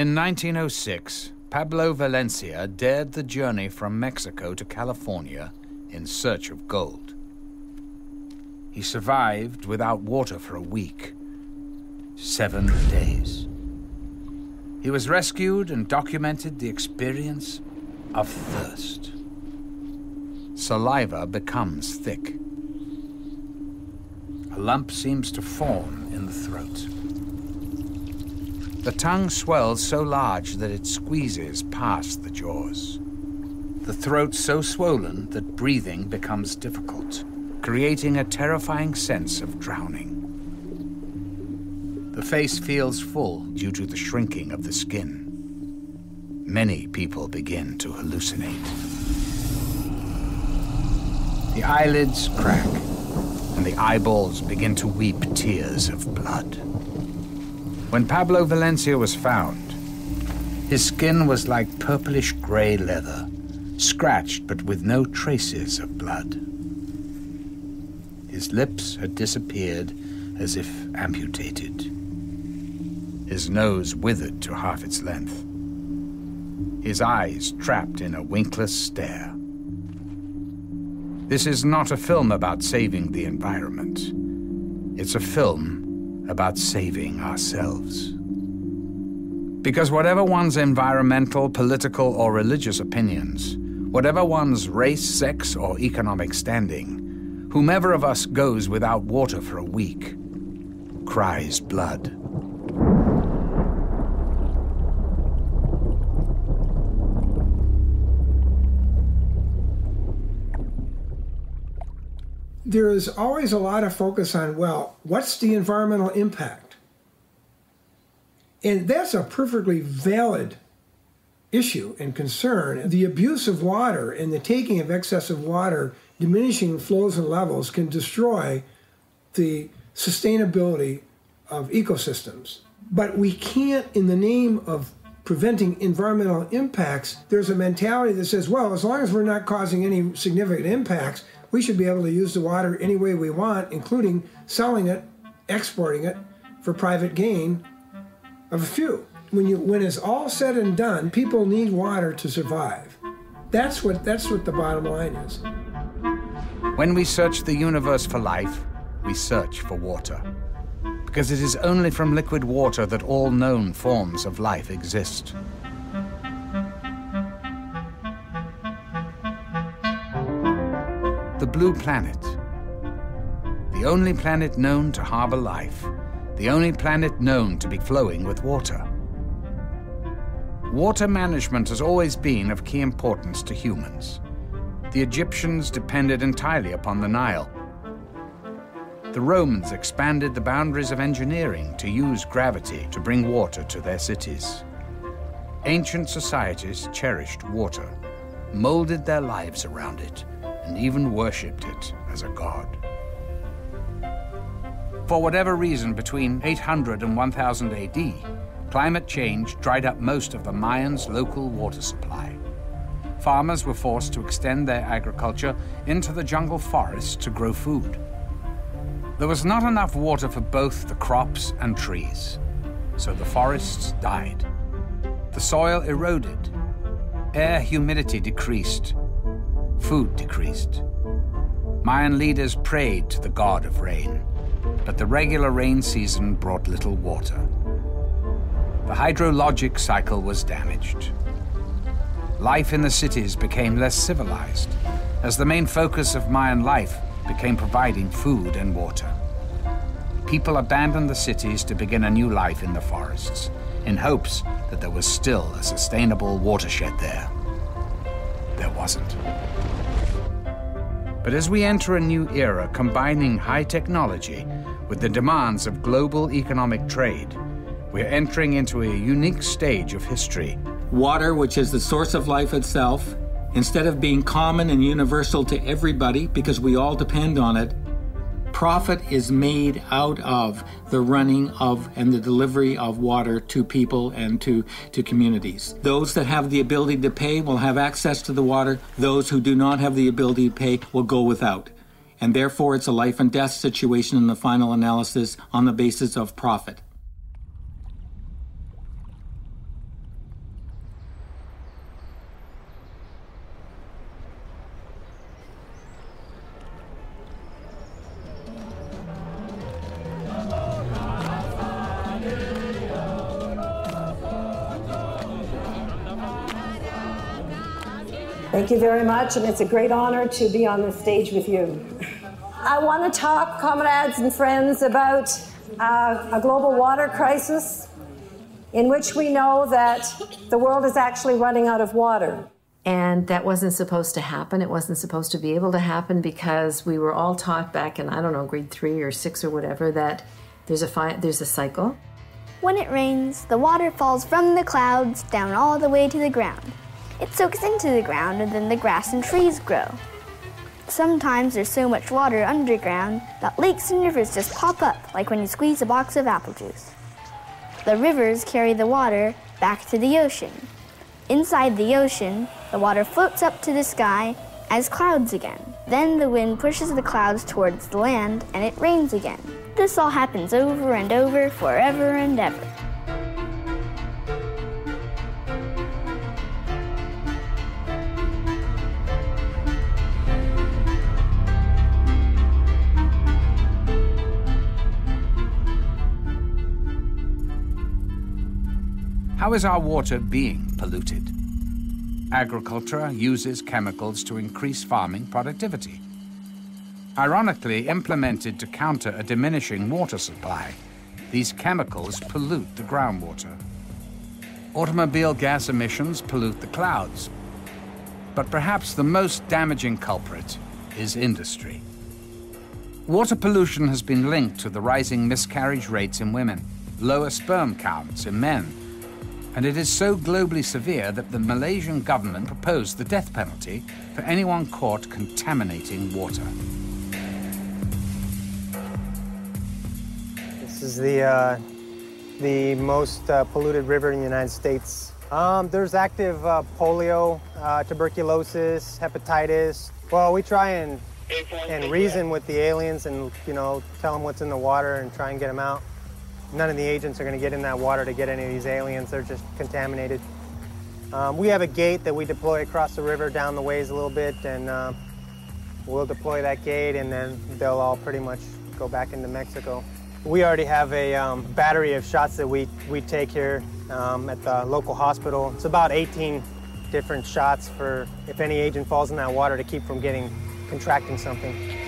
In 1906, Pablo Valencia dared the journey from Mexico to California in search of gold. He survived without water for a week, 7 days. He was rescued and documented the experience of thirst. Saliva becomes thick. A lump seems to form in the throat. The tongue swells so large that it squeezes past the jaws. The throat so swollen that breathing becomes difficult, creating a terrifying sense of drowning. The face feels full due to the shrinking of the skin. Many people begin to hallucinate. The eyelids crack, and the eyeballs begin to weep tears of blood. When Pablo Valencia was found, his skin was like purplish gray leather, scratched but with no traces of blood. His lips had disappeared as if amputated. His nose withered to half its length. His eyes trapped in a winkless stare. This is not a film about saving the environment. It's a film about saving ourselves. Because whatever one's environmental, political, or religious opinions, whatever one's race, sex, or economic standing, whomever of us goes without water for a week cries blood. There is always a lot of focus on, well, what's the environmental impact? And that's a perfectly valid issue and concern. The abuse of water and the taking of excessive water, diminishing flows and levels, can destroy the sustainability of ecosystems. But we can't, in the name of preventing environmental impacts, there's a mentality that says, well, as long as we're not causing any significant impacts, we should be able to use the water any way we want, including selling it, exporting it for private gain of a few. When it's all said and done, people need water to survive. That's what the bottom line is. When we search the universe for life, we search for water. Because it is only from liquid water that all known forms of life exist. The blue planet, the only planet known to harbor life, the only planet known to be flowing with water. Water management has always been of key importance to humans. The Egyptians depended entirely upon the Nile. The Romans expanded the boundaries of engineering to use gravity to bring water to their cities. Ancient societies cherished water, molded their lives around it, and even worshipped it as a god. For whatever reason, between 800 and 1000 AD, climate change dried up most of the Mayans' local water supply. Farmers were forced to extend their agriculture into the jungle forests to grow food. There was not enough water for both the crops and trees, so the forests died. The soil eroded, air humidity decreased, food decreased. Mayan leaders prayed to the god of rain, but the regular rain season brought little water. The hydrologic cycle was damaged. Life in the cities became less civilized, as the main focus of Mayan life became providing food and water. People abandoned the cities to begin a new life in the forests, in hopes that there was still a sustainable watershed there. There wasn't. But as we enter a new era combining high technology with the demands of global economic trade, we're entering into a unique stage of history. Water, which is the source of life itself, instead of being common and universal to everybody because we all depend on it, profit is made out of the running of and the delivery of water to people and to communities. Those that have the ability to pay will have access to the water. Those who do not have the ability to pay will go without. And therefore, it's a life and death situation in the final analysis on the basis of profit. Thank you very much, and it's a great honor to be on the stage with you. I want to talk, comrades and friends, about a global water crisis in which we know that the world is actually running out of water. And that wasn't supposed to happen. It wasn't supposed to be able to happen because we were all taught back in, I don't know, grade 3 or 6 or whatever, that there's a cycle. When it rains, the water falls from the clouds down all the way to the ground. It soaks into the ground and then the grass and trees grow. Sometimes there's so much water underground that lakes and rivers just pop up, like when you squeeze a box of apple juice. The rivers carry the water back to the ocean. Inside the ocean, the water floats up to the sky as clouds again. Then the wind pushes the clouds towards the land and it rains again. This all happens over and over, forever and ever. How is our water being polluted? Agriculture uses chemicals to increase farming productivity. Ironically implemented to counter a diminishing water supply, these chemicals pollute the groundwater. Automobile gas emissions pollute the clouds. But perhaps the most damaging culprit is industry. Water pollution has been linked to the rising miscarriage rates in women, lower sperm counts in men, and it is so globally severe that the Malaysian government proposed the death penalty for anyone caught contaminating water. This is the most polluted river in the United States. There's active polio, tuberculosis, hepatitis. Well, we try and reason with the aliens and, tell them what's in the water and try and get them out. None of the agents are going to get in that water to get any of these aliens. They're just contaminated. We have a gate that we deploy across the river down the ways a little bit, and we'll deploy that gate, and then they'll all pretty much go back into Mexico. We already have a battery of shots that we take here at the local hospital. It's about 18 different shots for if any agent falls in that water to keep from contracting something.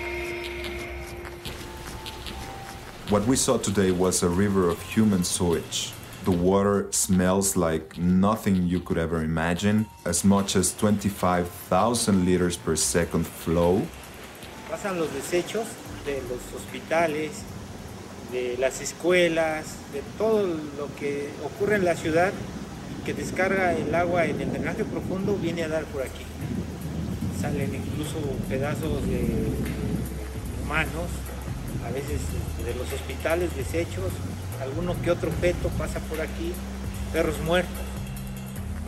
What we saw today was a river of human sewage. The water smells like nothing you could ever imagine, as much as 25,000 liters per second flow. Pasan los desechos de los hospitales, de las escuelas, de todo lo que ocurre en la ciudad que descarga el agua en el drenaje profundo, viene a dar por aquí. Salen incluso pedazos de humanos, a veces de los hospitales, desechos, alguno que otro feto pasa por aquí, perros muertos.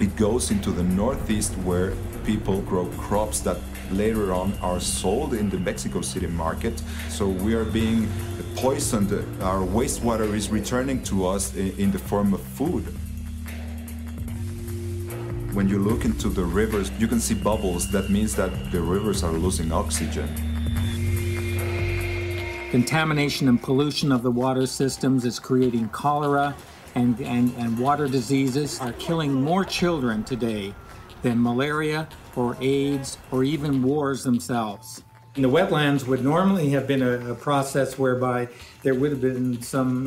It goes into the northeast where people grow crops that later on are sold in the Mexico City market. So we are being poisoned. Our wastewater is returning to us in the form of food. When you look into the rivers, you can see bubbles. That means that the rivers are losing oxygen. Contamination and pollution of the water systems is creating cholera and water diseases are killing more children today than malaria or AIDS or even wars themselves. The wetlands would normally have been a process whereby there would have been some